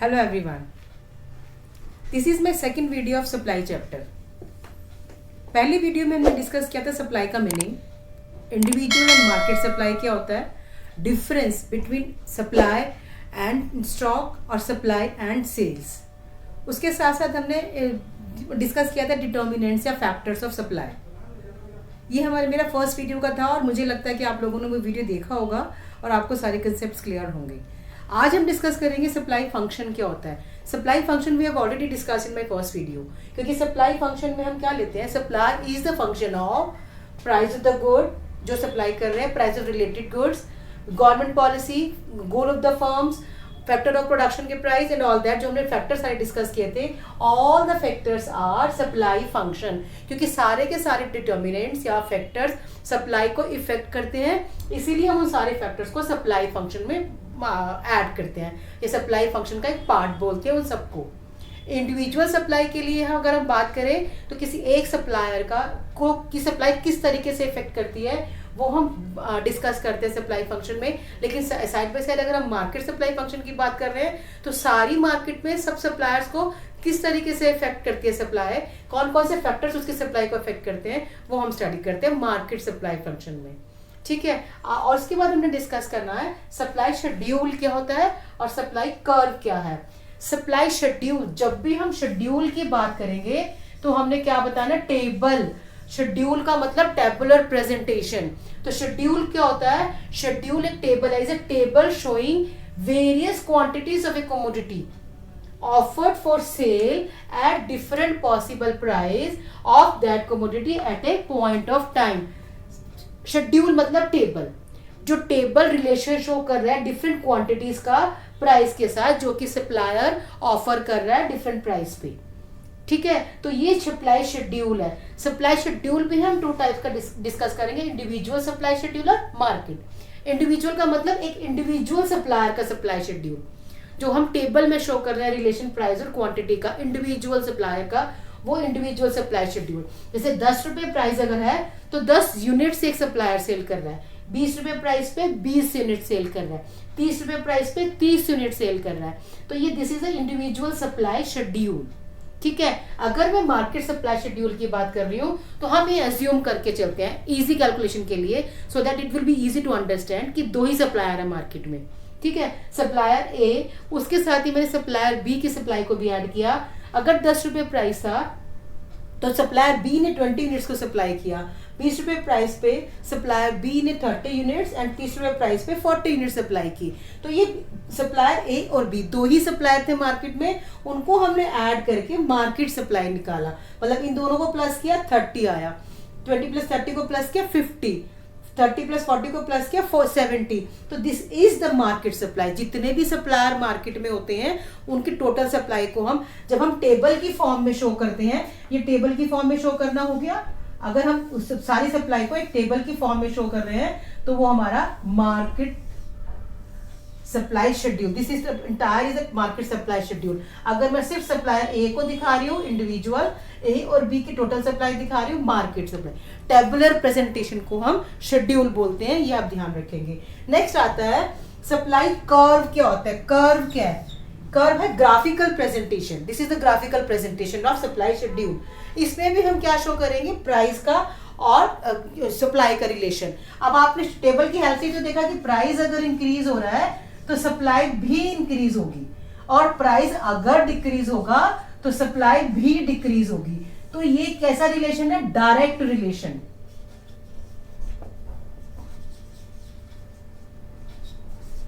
Hello everyone. This is my second video of supply chapter. पहली video में हमने discuss किया था सप्लाई का meaning, individual and market supply क्या होता है, difference between supply and stock और सप्लाई एंड सेल्स. उसके साथ साथ हमने डिस्कस किया था डिटर्मिनेंट्स या फैक्टर्स ऑफ सप्लाई. ये मेरा फर्स्ट वीडियो का था और मुझे लगता है कि आप लोगों ने वो वीडियो देखा होगा और आपको सारे कंसेप्ट क्लियर होंगे. आज हम डिस्कस करेंगे सप्लाई फंक्शन क्या होता है. Supply function we have already discuss in my first video, क्योंकि सप्लाई फंक्शन में हम क्या लेते हैं, supply is the function of price of the good जो सप्लाई कर रहे हैं, price of related goods, government policy, goal of the firms, factor of production के प्राइस एंड ऑल दैट. जो हमने फैक्टर सारे डिस्कस किए थे, all the factors are supply function, क्योंकि सारे के सारे डिटर्मिनेंट्स या फैक्टर्स सप्लाई को इफेक्ट करते हैं, इसीलिए हम उन सारे फैक्टर्स को सप्लाई फंक्शन में ऐड करते हैं. ये सप्लाई फंक्शन का एक पार्ट बोलते हैं उन सबको. इंडिविजुअल सप्लाई के लिए अगर हम बात करें तो किसी एक सप्लायर की सप्लाई किस तरीके से इफेक्ट करती है वो हम डिस्कस करते हैं सप्लाई फंक्शन में. लेकिन साइड बाय साइड अगर हम मार्केट सप्लाई फंक्शन की बात कर रहे हैं तो सारी मार्केट में सब सप्लायर्स को किस तरीके से इफेक्ट करती है सप्लाई, कौन कौन से फैक्टर्स उसकी सप्लाई को इफेक्ट करते हैं, वो हम स्टडी करते हैं मार्केट सप्लाई फंक्शन में. ठीक है. और उसके बाद हमने डिस्कस करना है सप्लाई शेड्यूल क्या होता है और सप्लाई कर्व क्या है. सप्लाई शेड्यूल, जब भी हम शेड्यूल की बात करेंगे तो हमने क्या बताना, टेबल. शेड्यूल का मतलब टेबुलर प्रेजेंटेशन. तो शेड्यूल क्या होता है, शेड्यूल एक टेबल है, is a table showing various quantities of A commodity offered for sale at different possible price of that commodity at a point of time. Schedule मतलब table, जो table relation show कर रहा है different quantities का price के साथ जो कि सप्लायर ऑफर कर रहा है डिफरेंट प्राइस पे. ठीक है. तो ये सप्लाई शेड्यूल है. सप्लाई शेड्यूल भी हम टू टाइप का डिस्कस करेंगे, इंडिविजुअल सप्लाई शेड्यूल और मार्केट. इंडिविजुअल का मतलब एक इंडिविजुअल सप्लायर का सप्लाई शेड्यूल जो हम टेबल में शो कर रहे हैं रिलेशन प्राइस और क्वांटिटी का, इंडिविजुअल सप्लायर का वो इंडिविजुअल सप्लाई शेड्यूल. जैसे 10 रुपए प्राइस अगर है तो 10 यूनिट से एक सप्लायर सेल कर रहा है, 20 रुपए प्राइस पे 20 यूनिट सेल कर रहा है, 30 रुपए प्राइस पे 30 यूनिट सेल कर रहा है. तो ये this is a individual supply schedule. ठीक है. अगर मैं मार्केट सप्लाई शेड्यूल की बात कर रही हूँ तो हम ये एज्यूम करके चलते हैं इजी कैलकुलेशन के लिए, so that it will be easy to understand कि दो ही सप्लायर है मार्केट में. ठीक है. सप्लायर ए, उसके साथ ही मैंने सप्लायर बी की सप्लाई को भी ऐड किया. अगर 10 रुपए प्राइस था तो सप्लायर बी ने 20 यूनिट्स को सप्लाई किया, 20 रुपए प्राइस पे सप्लायर बी ने 30 यूनिट्स एंड 30 रुपए प्राइस पे 40 यूनिट सप्लाई की. तो ये सप्लायर ए और बी दो ही सप्लायर थे मार्केट में, उनको हमने ऐड करके मार्केट सप्लाई निकाला. मतलब इन दोनों को प्लस किया 30 आया, 20 प्लस 30 को प्लस किया 50, 30 प्लस 40 को प्लस किया 70. तो this is the market supply. जितने भी सप्लायर मार्केट में होते हैं उनकी टोटल सप्लाई को हम जब हम टेबल की फॉर्म में शो करते हैं, ये टेबल की फॉर्म में शो करना हो गया. अगर हम उस सारी सप्लाई को एक टेबल की फॉर्म में शो कर रहे हैं तो वो हमारा market supply schedule, this is entire is market supply schedule. अगर मैं सिर्फ सप्लायर ए को दिखा रही हूँ इंडिविजुअल, ए और बी की टोटल सप्लाई दिखा रही हूँ मार्केट सप्लाई. टेबुलर प्रेजेंटेशन को हम शेड्यूल बोलते हैं, ये आप ध्यान रखेंगे. नेक्स्ट आता है सप्लाई कर्व. क्या होता है कर्व? क्या है कर्व? है graphical presentation. This is the graphical presentation of supply schedule. इसमें भी हम क्या शो करेंगे, प्राइस का और सप्लाई का रिलेशन. अब आपने टेबल की हेल्प से जो देखा कि प्राइस अगर इंक्रीज हो रहा है तो सप्लाई भी इंक्रीज होगी, और प्राइस अगर डिक्रीज होगा तो सप्लाई भी डिक्रीज होगी. तो ये कैसा रिलेशन है, डायरेक्ट रिलेशन.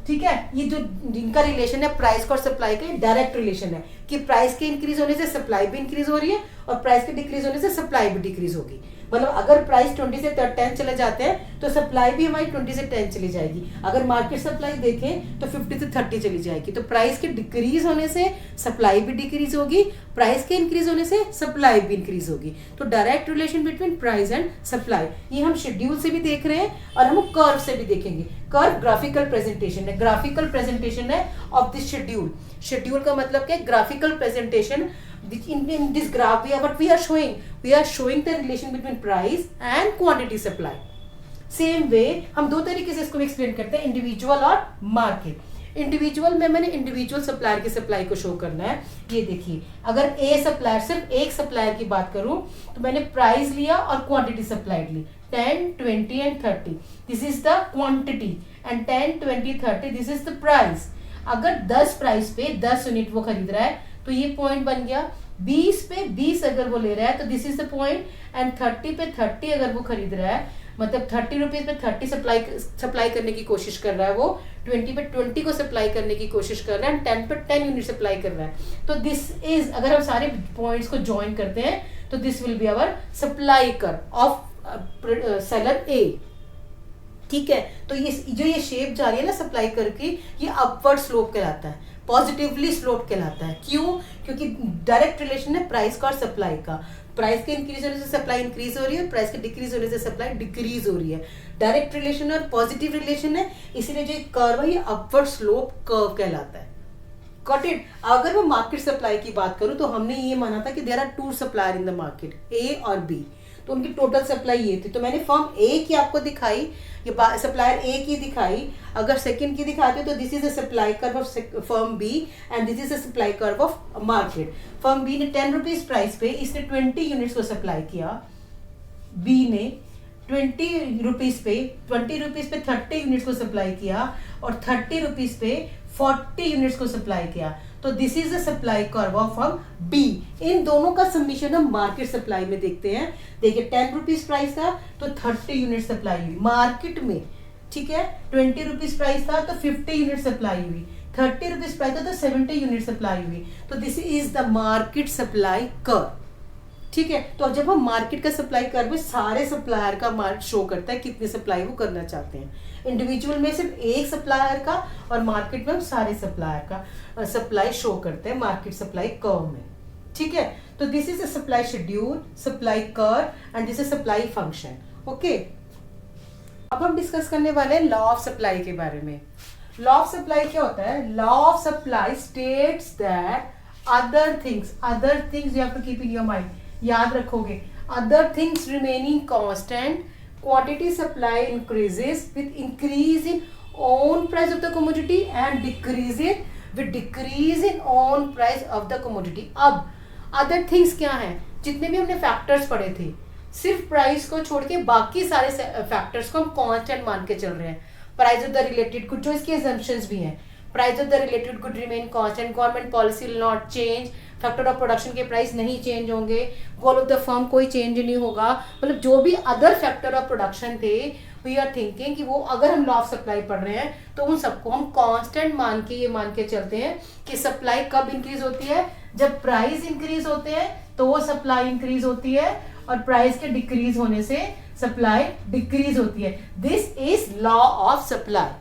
ठीक है. ये जो जिनका रिलेशन है प्राइस का और सप्लाई का, डायरेक्ट रिलेशन है कि प्राइस के इंक्रीज होने से सप्लाई भी इंक्रीज हो रही है और प्राइस के डिक्रीज होने से सप्लाई भी डिक्रीज होगी. मतलब अगर प्राइस 20 से 10 चले जाते हैं तो सप्लाई भी हमारी 20 से 10 चली जाएगी. अगर मार्केट सप्लाई देखें तो 50 से 30 चली जाएगी. तो प्राइस के डिक्रीज होने से सप्लाई भी डिक्रीज होगी, प्राइस के इंक्रीज होने से सप्लाई भी इंक्रीज होगी. तो direct relation between price and supply ये हम शेड्यूल से भी देख रहे हैं और हम कर्व से भी देखेंगे. कर्व ग्राफिकल प्रेजेंटेशन है, ग्राफिकल प्रेजेंटेशन है ऑफ दिस शेड्यूल. शेड्यूल का मतलब क्या है, graphical presentation. In this graph we are showing the relation between price and quantity supply. Same way हम दो तरीके से इसको एक्सप्लेन करते हैं, इंडिविजुअल और मार्केट. इंडिविजुअल में मैंने इंडिविजुअल सप्लायर की सप्लाई को शो करना है। ये देखिए, अगर ए सप्लायर, सिर्फ एक सप्लायर की बात करूं तो मैंने प्राइस लिया और क्वांटिटी सप्लाइड ली 10, 20 and 30। This is the quantity and 10, 20, 30 this is the price. अगर 10 प्राइस पे 10 यूनिट वो खरीद रहा है तो ये पॉइंट बन गया। 20 पे 20 अगर वो ले रहा है तो this is the point and 30 पे 30 अगर वो खरीद रहा है, मतलब 30 रुपीज पे 30 सप्लाई करने की कोशिश कर रहा है वो, 20 पे 20 को सप्लाई करने की कोशिश कर रहा है एंड 10 पे 10 यूनिट सप्लाई कर रहा है। तो दिस इज, अगर हम सारे पॉइंट्स को ज्वाइन करते हैं तो this will be our supply curve of seller A. ठीक है, तो ये जो ये शेप जा रही है ना सप्लाई कर्व की, ये अपवर्ड स्लोप कहलाता है, पॉजिटिवली स्लोप कहलाता है। क्यों? क्योंकि डायरेक्ट रिलेशन है प्राइस का और सप्लाई का। प्राइस के इंक्रीज होने से सप्लाई इंक्रीज हो रही है, प्राइस के डिक्रीज होने से सप्लाई डिक्रीज हो रही है। डायरेक्ट रिलेशन और पॉजिटिव रिलेशन है, इसीलिए जो कर्व है ये अपवर्ड स्लोप कर्व कहलाता है। Got it? अगर मैं मार्केट सप्लाई की बात करूं तो हमने ये माना था कि there are 2 supplier in the market, A और बी। तो उनकी टोटल सप्लाई ये थी, तो मैंने फर्म ए की आपको दिखाई, ये सप्लायर ए की दिखाई। अगर सेकंड की दिखाते हो तो this is a supply curve of firm B and this is a supply curve of market. Firm B ने 10 रुपीज प्राइस पे इसने 20 यूनिट्स को सप्लाई किया, बी ने 20 रुपीज पे 30 यूनिट्स को सप्लाई किया और 30 रुपीज पे 40 यूनिट्स को सप्लाई किया। तो this is the supply curve of firm B. इन दोनों का सबमिशन हम मार्केट सप्लाई में देखते हैं। देखिए 10 रुपीज प्राइस था तो 30 यूनिट सप्लाई हुई मार्केट में। ठीक है, 20 रुपीज प्राइस था तो 50 यूनिट सप्लाई हुई, 30 रुपीज प्राइस था तो 70 यूनिट सप्लाई हुई। तो this is the market supply curve. ठीक है, तो जब हम मार्केट का सप्लाई कर्व में सारे सप्लायर का मार्केट शो करता है कितने सप्लाई वो करना चाहते हैं। इंडिविजुअल में सिर्फ एक सप्लायर का और मार्केट में हम सारे सप्लायर का सप्लाई शो करते हैं मार्केट सप्लाई कर्व में। ठीक है, तो this is a supply schedule, supply curve and this is supply function. Okay, अब हम डिस्कस करने वाले हैं लॉ ऑफ सप्लाई के बारे में। लॉ ऑफ सप्लाई क्या होता है? Law of supply states that other things you have to keep in your mind, याद रखोगे, other things remaining constant, quantity supply increases with increase in own price of the commodity and decrease with decrease in own price of the commodity। अब other things क्या है? जितने भी हमने factors पढ़े थे, सिर्फ प्राइस को छोड़ के बाकी सारे फैक्टर्स को हम कांस्टेंट मान के चल रहे हैं। Price of the related good, जो इसके assumptions भी हैं, price of the related good remain constant, government policy will not change, factor of production के प्राइस नहीं चेंज होंगे, गोल ऑफ द फर्म कोई चेंज नहीं होगा। मतलब जो भी अदर फैक्टर ऑफ प्रोडक्शन थे, वी आर थिंकिंग कि वो, अगर हम लॉ ऑफ सप्लाई पढ़ रहे हैं तो उन सबको हम कांस्टेंट मान के ये मान के चलते हैं कि सप्लाई कब इंक्रीज होती है? जब प्राइस इंक्रीज होते हैं तो वो सप्लाई इंक्रीज होती है और प्राइस के डिक्रीज होने से सप्लाई डिक्रीज होती है। This is law of supply.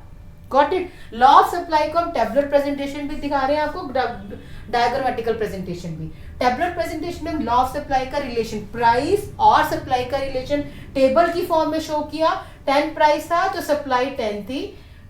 Got it? Law of supply को हम टेबुलर प्रेजेंटेशन भी दिखा रहे हैं आपको, डायग्रामेटिकल प्रेजेंटेशन भी। टेबुलर प्रेजेंटेशन में लॉ ऑफ सप्लाई का रिलेशन, प्राइस और सप्लाई का रिलेशन टेबल की फॉर्म में शो किया। 10 प्राइस था तो सप्लाई 10 थी,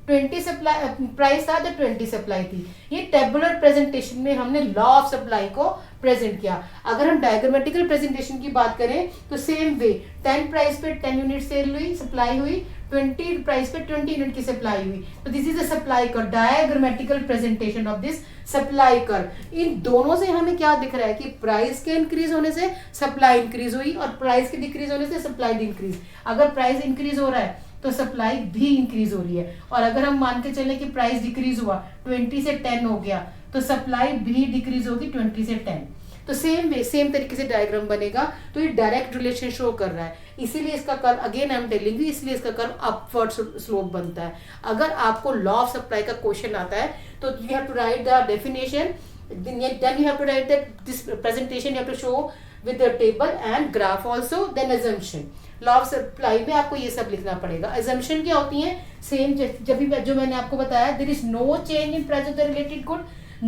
20 सप्लाई प्राइस था तो 20 सप्लाई थी। ये टेबुलर प्रेजेंटेशन में हमने लॉ ऑफ सप्लाई को प्रेजेंट किया। अगर हम डायग्रामेटिकल प्रेजेंटेशन की बात करें तो सेम वे, 10 प्राइस पे 10 यूनिट सेल हुई, सप्लाई हुई, 20 प्राइस पे 20 यूनिट की सप्लाई हुई। तो this is a supply curve, diagrammatical presentation of this supply curve. इन दोनों से हमें क्या दिख रहा है कि प्राइस के इंक्रीज होने से सप्लाई इंक्रीज हुई और प्राइस के डिक्रीज होने से सप्लाई डिक्रीज। अगर प्राइस इंक्रीज हो रहा है तो सप्लाई भी इंक्रीज हो रही है, और अगर हम मान के चले कि प्राइस डिक्रीज हुआ, 20 से 10 हो गया, तो सप्लाई भी डिक्रीज होगी 20 से 10। तो सेम तरीके से डायग्राम बनेगा। तो ये डायरेक्ट रिलेशन शो कर रहा है, इसीलिए इसका curve, again I am telling you, इसलिए इसका कर्व अपवर्ड स्लोप बनता है। अगर आपको लॉ ऑफ सप्लाई का क्वेश्चन आता है तो you have to write the definition, then you have to write that this presentation you have to show with the table and graph also, then assumption। Law of supply में आपको ये सब लिखना पड़ेगा। assumption क्या होती है? सेम जब भी जो मैंने आपको बताया, there is no change in price of the related good,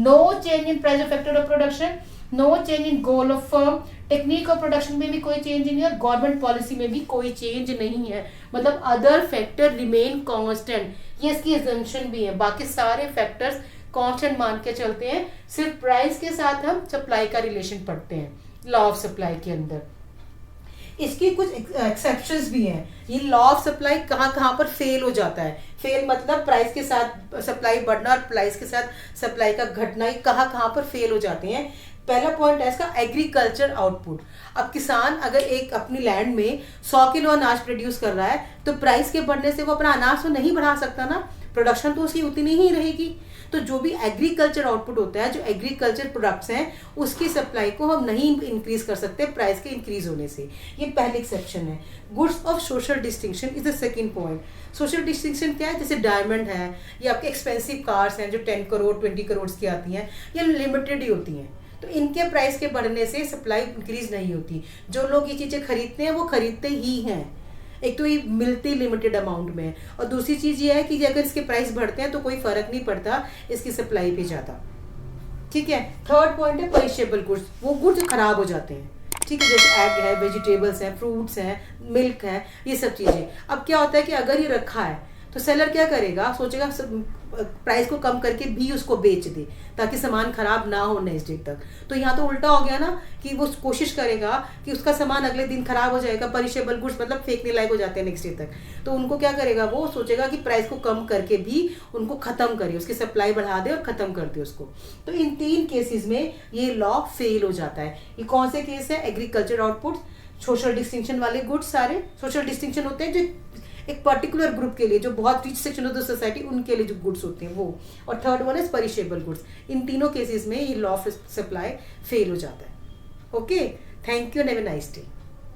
no change in price of factor of production, no change in goal of firm, technique of production में भी कोई चेंज नहीं है और गवर्नमेंट पॉलिसी में भी कोई चेंज नहीं है। मतलब अदर फैक्टर रिमेन कांस्टेंट, ये इसकी assumption भी है। बाकी सारे फैक्टर्स कांस्टेंट मान के चलते हैं, सिर्फ प्राइस के साथ हम सप्लाई का रिलेशन पढ़ते हैं लॉ ऑफ सप्लाई के अंदर। इसके कुछ एक्सेप्शंस भी हैं। ये लॉ ऑफ सप्लाई कहाँ कहाँ पर फेल हो जाता है। फेल मतलब प्राइस के साथ सप्लाई बढ़ना और प्राइस के साथ सप्लाई का घटना, ये कहाँ कहाँ पर फेल हो जाते हैं। पहला पॉइंट है इसका एग्रीकल्चर आउटपुट। अब किसान अगर एक अपनी लैंड में 100 किलो अनाज प्रोड्यूस कर रहा है तो प्राइस के बढ़ने से वो अपना अनाज तो नहीं बढ़ा सकता ना, प्रोडक्शन तो उसकी उतनी ही रहेगी। तो जो भी एग्रीकल्चर आउटपुट होता है, जो एग्रीकल्चर प्रोडक्ट्स हैं, उसकी सप्लाई को हम नहीं इंक्रीज कर सकते प्राइस के इंक्रीज होने से। ये पहले एक्सेप्शन है। Goods of social distinction is the second point. Social distinction क्या है? जैसे डायमंड है, ये आपके एक्सपेंसिव कार्स हैं जो 10 करोड़ 20 करोड़ की आती हैं, ये लिमिटेड ही होती हैं, तो इनके प्राइस के बढ़ने से सप्लाई इंक्रीज नहीं होती। जो लोग ये चीज़ें खरीदते हैं वो खरीदते ही हैं। एक तो ये मिलती लिमिटेड अमाउंट में, और दूसरी चीज़ ये है कि अगर इसके प्राइस बढ़ते हैं तो कोई फर्क नहीं पड़ता इसकी सप्लाई पे ज़्यादा। ठीक है। थर्ड पॉइंट है पेरिशेबल गुड्स। वो गुड्स खराब हो जाते हैं, ठीक है, जैसे एग है, वेजिटेबल्स हैं, फ्रूट्स हैं, मिल्क है, ये सब चीज़ें। अब क्या होता है कि अगर ये रखा है तो सेलर क्या करेगा, सोचेगा प्राइस को कम करके भी उसको बेच दे ताकि सामान खराब ना हो नेक्स्ट डे तक। तो यहाँ तो उल्टा हो गया ना कि वो कोशिश करेगा कि उसका सामान अगले दिन खराब हो जाएगा। पेरिशेबल गुड्स मतलब फेंकने लायक हो जाते हैं नेक्स्ट डे तक, तो उनको क्या करेगा, वो सोचेगा कि प्राइस को कम करके भी उनको खत्म करे, उसकी सप्लाई बढ़ा दे और खत्म कर दे उसको। तो इन 3 केसेस में ये लॉ फेल हो जाता है। ये कौन से केस है? एग्रीकल्चर आउटपुट, सोशल डिस्टिंक्शन वाले गुड्स। सारे सोशल डिस्टिंक्शन होते हैं जो एक पर्टिकुलर ग्रुप के लिए, जो बहुत rich section of the society, उनके लिए जो गुड्स होते हैं वो। और third one is perishable goods. इन तीनों केसेस में ये लॉ ऑफ सप्लाई फेल हो जाता है। Okay, thank you and have a nice day.